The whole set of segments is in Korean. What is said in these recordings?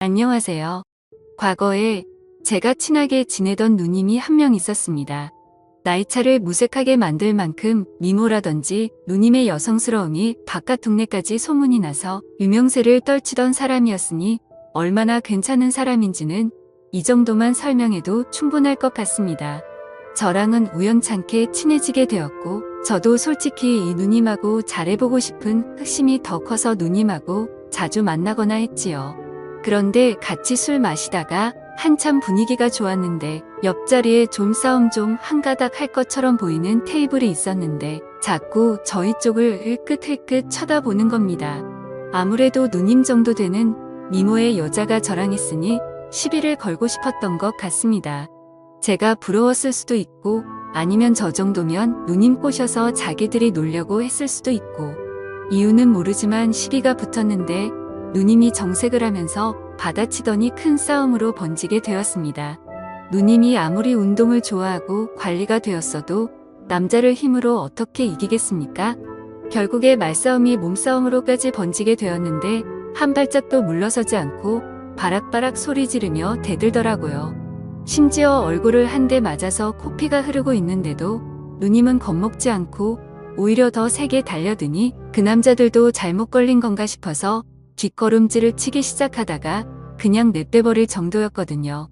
안녕하세요. 과거에 제가 친하게 지내던 누님이 한 명 있었습니다. 나이차를 무색하게 만들 만큼 미모라든지 누님의 여성스러움이 바깥 동네까지 소문이 나서 유명세를 떨치던 사람이었으니 얼마나 괜찮은 사람인지는 이 정도만 설명해도 충분할 것 같습니다. 저랑은 우연찮게 친해지게 되었고 저도 솔직히 이 누님하고 잘해보고 싶은 흑심이 더 커서 누님하고 자주 만나거나 했지요. 그런데 같이 술 마시다가 한참 분위기가 좋았는데 옆자리에 좀싸움 좀 한가닥 할 것처럼 보이는 테이블이 있었는데 자꾸 저희 쪽을 흘끗흘끗 쳐다보는 겁니다. 아무래도 누님 정도 되는 미모의 여자가 저랑 있으니 시비를 걸고 싶었던 것 같습니다. 제가 부러웠을 수도 있고 아니면 저 정도면 누님 꼬셔서 자기들이 놀려고 했을 수도 있고 이유는 모르지만 시비가 붙었는데 누님이 정색을 하면서 받아치더니 큰 싸움으로 번지게 되었습니다. 누님이 아무리 운동을 좋아하고 관리가 되었어도 남자를 힘으로 어떻게 이기겠습니까? 결국에 말싸움이 몸싸움으로까지 번지게 되었는데 한 발짝도 물러서지 않고 바락바락 소리 지르며 대들더라고요. 심지어 얼굴을 한 대 맞아서 코피가 흐르고 있는데도 누님은 겁먹지 않고 오히려 더 세게 달려드니 그 남자들도 잘못 걸린 건가 싶어서 뒷걸음질을 치기 시작하다가 그냥 내빼버릴 정도였거든요.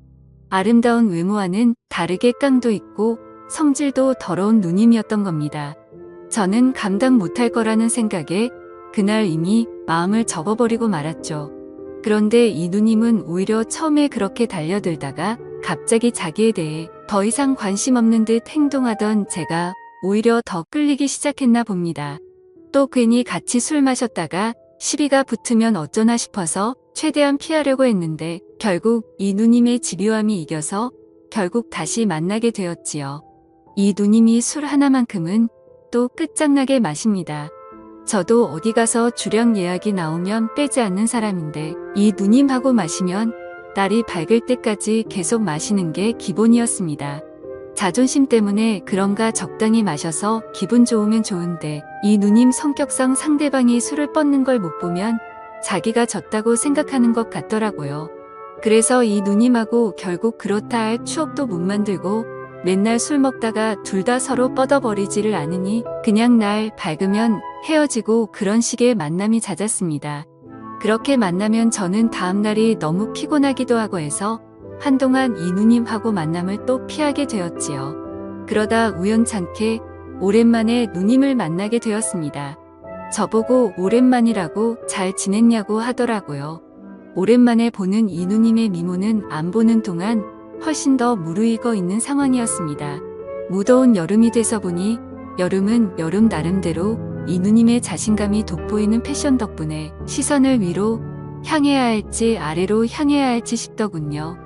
아름다운 외모와는 다르게 깡도 있고 성질도 더러운 누님이었던 겁니다. 저는 감당 못할 거라는 생각에 그날 이미 마음을 접어버리고 말았죠. 그런데 이 누님은 오히려 처음에 그렇게 달려들다가 갑자기 자기에 대해 더 이상 관심 없는 듯 행동하던 제가 오히려 더 끌리기 시작했나 봅니다. 또 괜히 같이 술 마셨다가 시비가 붙으면 어쩌나 싶어서 최대한 피하려고 했는데 결국 이 누님의 집요함이 이겨서 결국 다시 만나게 되었지요. 이 누님이 술 하나만큼은 또 끝장나게 마십니다. 저도 어디 가서 주량 예약이 나오면 빼지 않는 사람인데 이 누님하고 마시면 날이 밝을 때까지 계속 마시는 게 기본이었습니다. 자존심 때문에 그런가 적당히 마셔서 기분 좋으면 좋은데 이 누님 성격상 상대방이 술을 뻗는 걸 못 보면 자기가 졌다고 생각하는 것 같더라고요. 그래서 이 누님하고 결국 그렇다 할 추억도 못 만들고 맨날 술 먹다가 둘 다 서로 뻗어버리지를 않으니 그냥 날 밝으면 헤어지고 그런 식의 만남이 잦았습니다. 그렇게 만나면 저는 다음날이 너무 피곤하기도 하고 해서 한동안 이 누님하고 만남을 또 피하게 되었지요. 그러다 우연찮게 오랜만에 누님을 만나게 되었습니다. 저보고 오랜만이라고 잘 지냈냐고 하더라고요. 오랜만에 보는 이 누님의 미모는 안 보는 동안 훨씬 더 무르익어 있는 상황이었습니다. 무더운 여름이 돼서 보니 여름은 여름 나름대로 이 누님의 자신감이 돋보이는 패션 덕분에 시선을 위로 향해야 할지 아래로 향해야 할지 싶더군요.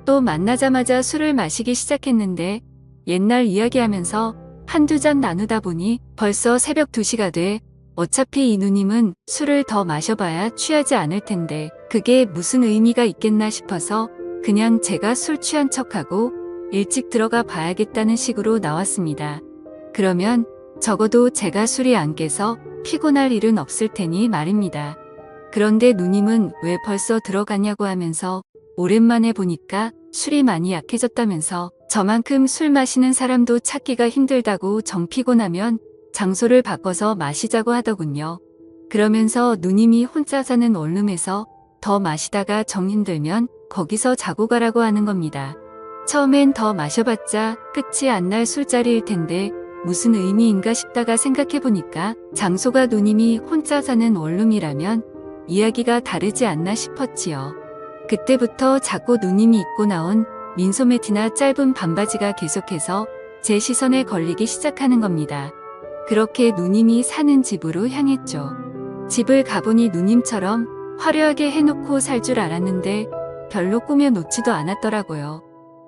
또 만나자마자 술을 마시기 시작했는데 옛날 이야기하면서 한두 잔 나누다 보니 벌써 새벽 2시가 돼 어차피 이 누님은 술을 더 마셔봐야 취하지 않을 텐데 그게 무슨 의미가 있겠나 싶어서 그냥 제가 술 취한 척하고 일찍 들어가 봐야겠다는 식으로 나왔습니다. 그러면 적어도 제가 술이 안 깨서 피곤할 일은 없을 테니 말입니다. 그런데 누님은 왜 벌써 들어가냐고 하면서 오랜만에 보니까 술이 많이 약해졌다면서 저만큼 술 마시는 사람도 찾기가 힘들다고 정 피곤하면 장소를 바꿔서 마시자고 하더군요. 그러면서 누님이 혼자 사는 원룸에서 더 마시다가 정 힘들면 거기서 자고 가라고 하는 겁니다. 처음엔 더 마셔봤자 끝이 안 날 술자리일 텐데 무슨 의미인가 싶다가 생각해보니까 장소가 누님이 혼자 사는 원룸이라면 이야기가 다르지 않나 싶었지요. 그때부터 자꾸 누님이 입고 나온 민소매티나 짧은 반바지가 계속해서 제 시선에 걸리기 시작하는 겁니다. 그렇게 누님이 사는 집으로 향했죠. 집을 가보니 누님처럼 화려하게 해놓고 살 줄 알았는데 별로 꾸며놓지도 않았더라고요.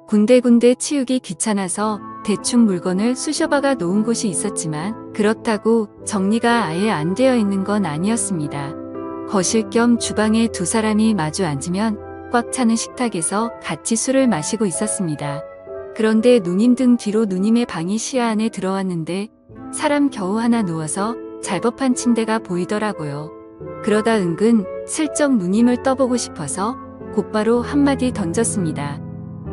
군데군데 치우기 귀찮아서 대충 물건을 쑤셔박아 놓은 곳이 있었지만 그렇다고 정리가 아예 안 되어 있는 건 아니었습니다. 거실 겸 주방에 두 사람이 마주 앉으면 꽉 차는 식탁에서 같이 술을 마시고 있었습니다. 그런데 누님 등 뒤로 누님의 방이 시야 안에 들어왔는데 사람 겨우 하나 누워서 잘법한 침대가 보이더라고요. 그러다 은근 슬쩍 누님을 떠보고 싶어서 곧바로 한마디 던졌습니다.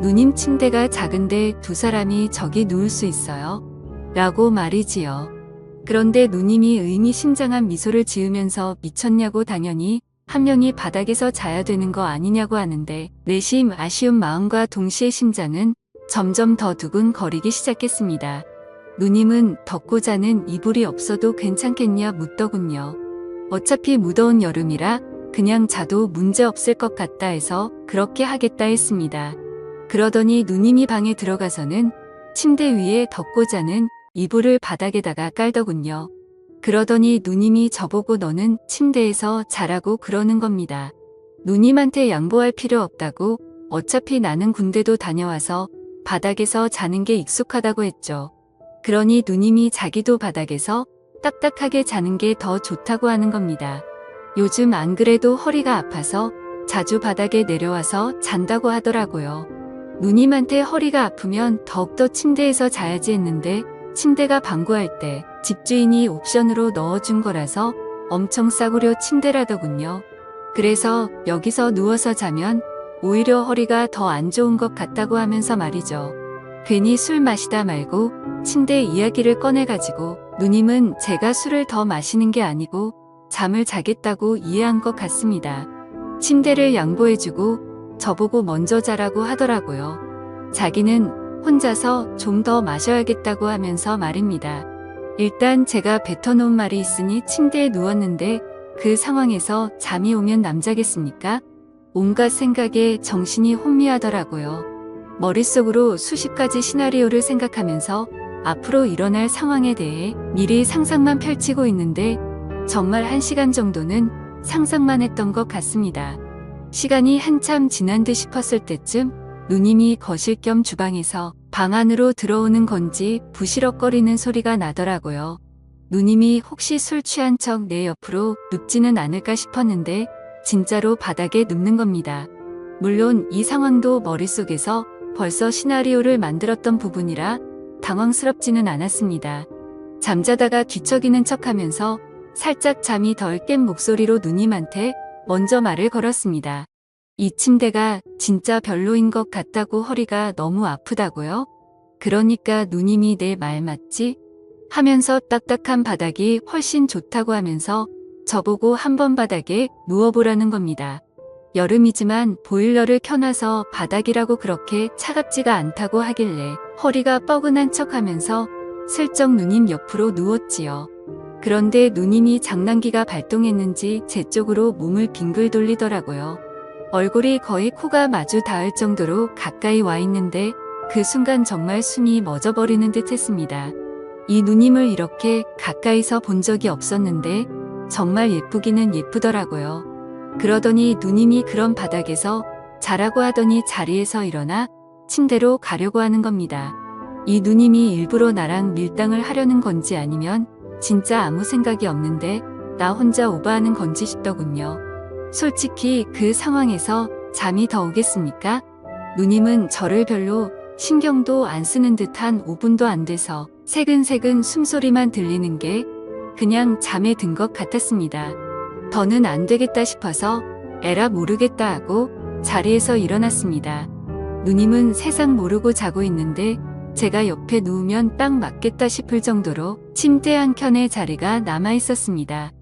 누님 침대가 작은데 두 사람이 저기 누울 수 있어요? 라고 말이지요. 그런데 누님이 의미심장한 미소를 지으면서 미쳤냐고 당연히 한 명이 바닥에서 자야 되는 거 아니냐고 하는데 내심 아쉬운 마음과 동시에 심장은 점점 더 두근거리기 시작했습니다. 누님은 덮고 자는 이불이 없어도 괜찮겠냐 묻더군요. 어차피 무더운 여름이라 그냥 자도 문제 없을 것 같다 해서 그렇게 하겠다 했습니다. 그러더니 누님이 방에 들어가서는 침대 위에 덮고 자는 이불을 바닥에다가 깔더군요. 그러더니 누님이 저보고 너는 침대에서 자라고 그러는 겁니다. 누님한테 양보할 필요 없다고 어차피 나는 군대도 다녀와서 바닥에서 자는 게 익숙하다고 했죠. 그러니 누님이 자기도 바닥에서 딱딱하게 자는 게 더 좋다고 하는 겁니다. 요즘 안 그래도 허리가 아파서 자주 바닥에 내려와서 잔다고 하더라고요. 누님한테 허리가 아프면 더욱더 침대에서 자야지 했는데 침대가 방구할 때 집주인이 옵션으로 넣어준 거라서 엄청 싸구려 침대라더군요. 그래서 여기서 누워서 자면 오히려 허리가 더 안 좋은 것 같다고 하면서 말이죠. 괜히 술 마시다 말고 침대 이야기를 꺼내가지고 누님은 제가 술을 더 마시는 게 아니고 잠을 자겠다고 이해한 것 같습니다. 침대를 양보해주고 저보고 먼저 자라고 하더라고요. 자기는 혼자서 좀 더 마셔야겠다고 하면서 말입니다. 일단 제가 뱉어놓은 말이 있으니 침대에 누웠는데 그 상황에서 잠이 오면 남자겠습니까? 온갖 생각에 정신이 혼미하더라고요. 머릿속으로 수십 가지 시나리오를 생각하면서 앞으로 일어날 상황에 대해 미리 상상만 펼치고 있는데 정말 1시간 정도는 상상만 했던 것 같습니다. 시간이 한참 지난 듯 싶었을 때쯤 누님이 거실 겸 주방에서 방 안으로 들어오는 건지 부시럭거리는 소리가 나더라고요. 누님이 혹시 술 취한 척 내 옆으로 눕지는 않을까 싶었는데 진짜로 바닥에 눕는 겁니다. 물론 이 상황도 머릿속에서 벌써 시나리오를 만들었던 부분이라 당황스럽지는 않았습니다. 잠자다가 뒤척이는 척하면서 살짝 잠이 덜 깬 목소리로 누님한테 먼저 말을 걸었습니다. 이 침대가 진짜 별로인 것 같다고 허리가 너무 아프다고요? 그러니까 누님이 내 말 맞지? 하면서 딱딱한 바닥이 훨씬 좋다고 하면서 저보고 한번 바닥에 누워보라는 겁니다. 여름이지만 보일러를 켜놔서 바닥이라고 그렇게 차갑지가 않다고 하길래 허리가 뻐근한 척하면서 슬쩍 누님 옆으로 누웠지요. 그런데 누님이 장난기가 발동했는지 제 쪽으로 몸을 빙글 돌리더라고요. 얼굴이 거의 코가 마주 닿을 정도로 가까이 와 있는데 그 순간 정말 숨이 멎어버리는 듯 했습니다. 이 누님을 이렇게 가까이서 본 적이 없었는데 정말 예쁘기는 예쁘더라고요. 그러더니 누님이 그런 바닥에서 자라고 하더니 자리에서 일어나 침대로 가려고 하는 겁니다. 이 누님이 일부러 나랑 밀당을 하려는 건지 아니면 진짜 아무 생각이 없는데 나 혼자 오버하는 건지 싶더군요. 솔직히 그 상황에서 잠이 더 오겠습니까? 누님은 저를 별로 신경도 안 쓰는 듯한 5분도 안 돼서 새근새근 숨소리만 들리는 게 그냥 잠에 든 것 같았습니다. 더는 안 되겠다 싶어서 에라 모르겠다 하고 자리에서 일어났습니다. 누님은 세상 모르고 자고 있는데 제가 옆에 누우면 딱 맞겠다 싶을 정도로 침대 한켠에 자리가 남아 있었습니다.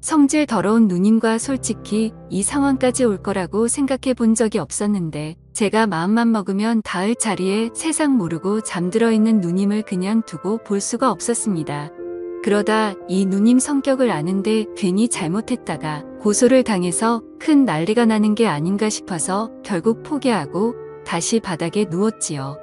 성질 더러운 누님과 솔직히 이 상황까지 올 거라고 생각해 본 적이 없었는데 제가 마음만 먹으면 닿을 자리에 세상 모르고 잠들어 있는 누님을 그냥 두고 볼 수가 없었습니다. 그러다 이 누님 성격을 아는데 괜히 잘못했다가 고소를 당해서 큰 난리가 나는 게 아닌가 싶어서 결국 포기하고 다시 바닥에 누웠지요.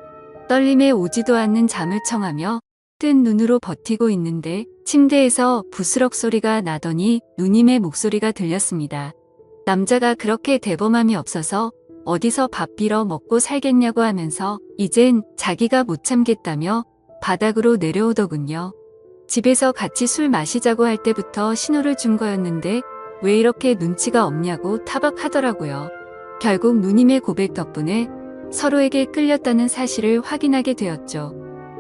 떨림에 오지도 않는 잠을 청하며 뜬 눈으로 버티고 있는데 침대에서 부스럭 소리가 나더니 누님의 목소리가 들렸습니다. 남자가 그렇게 대범함이 없어서 어디서 밥 빌어 먹고 살겠냐고 하면서 이젠 자기가 못 참겠다며 바닥으로 내려오더군요. 집에서 같이 술 마시자고 할 때부터 신호를 준 거였는데 왜 이렇게 눈치가 없냐고 타박하더라고요. 결국 누님의 고백 덕분에 서로에게 끌렸다는 사실을 확인하게 되었죠.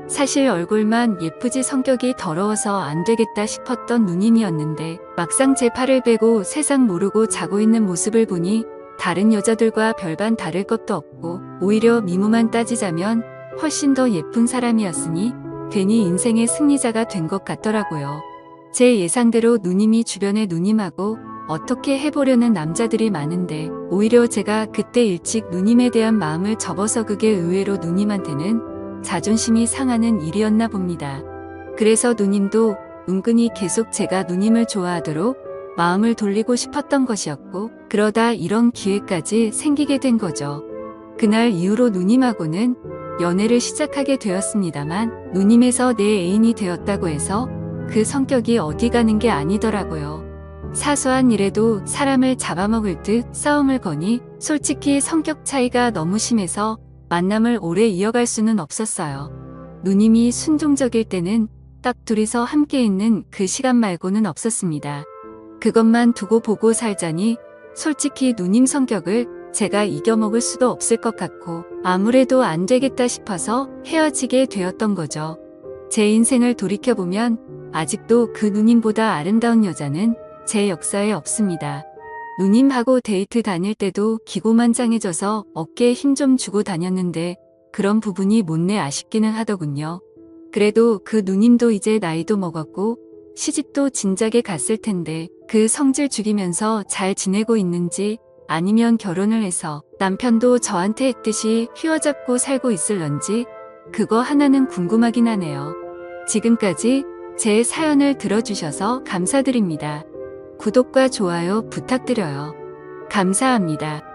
사실 얼굴만 예쁘지 성격이 더러워서 안 되겠다 싶었던 누님이었는데 막상 제 팔을 베고 세상 모르고 자고 있는 모습을 보니 다른 여자들과 별반 다를 것도 없고 오히려 미모만 따지자면 훨씬 더 예쁜 사람이었으니 괜히 인생의 승리자가 된 것 같더라고요. 제 예상대로 누님이 주변에 누님하고 어떻게 해보려는 남자들이 많은데 오히려 제가 그때 일찍 누님에 대한 마음을 접어서 그게 의외로 누님한테는 자존심이 상하는 일이었나 봅니다. 그래서 누님도 은근히 계속 제가 누님을 좋아하도록 마음을 돌리고 싶었던 것이었고 그러다 이런 기회까지 생기게 된 거죠. 그날 이후로 누님하고는 연애를 시작하게 되었습니다만 누님에서 내 애인이 되었다고 해서 그 성격이 어디 가는 게 아니더라고요. 사소한 일에도 사람을 잡아먹을 듯 싸움을 거니 솔직히 성격 차이가 너무 심해서 만남을 오래 이어갈 수는 없었어요. 누님이 순종적일 때는 딱 둘이서 함께 있는 그 시간 말고는 없었습니다. 그것만 두고 보고 살자니 솔직히 누님 성격을 제가 이겨먹을 수도 없을 것 같고 아무래도 안 되겠다 싶어서 헤어지게 되었던 거죠. 제 인생을 돌이켜보면 아직도 그 누님보다 아름다운 여자는 제 역사에 없습니다. 누님하고 데이트 다닐 때도 기고만장해져서 어깨에 힘 좀 주고 다녔는데 그런 부분이 못내 아쉽기는 하더군요. 그래도 그 누님도 이제 나이도 먹었고 시집도 진작에 갔을 텐데 그 성질 죽이면서 잘 지내고 있는지 아니면 결혼을 해서 남편도 저한테 했듯이 휘어잡고 살고 있을런지 그거 하나는 궁금하긴 하네요. 지금까지 제 사연을 들어주셔서 감사드립니다. 구독과 좋아요 부탁드려요. 감사합니다.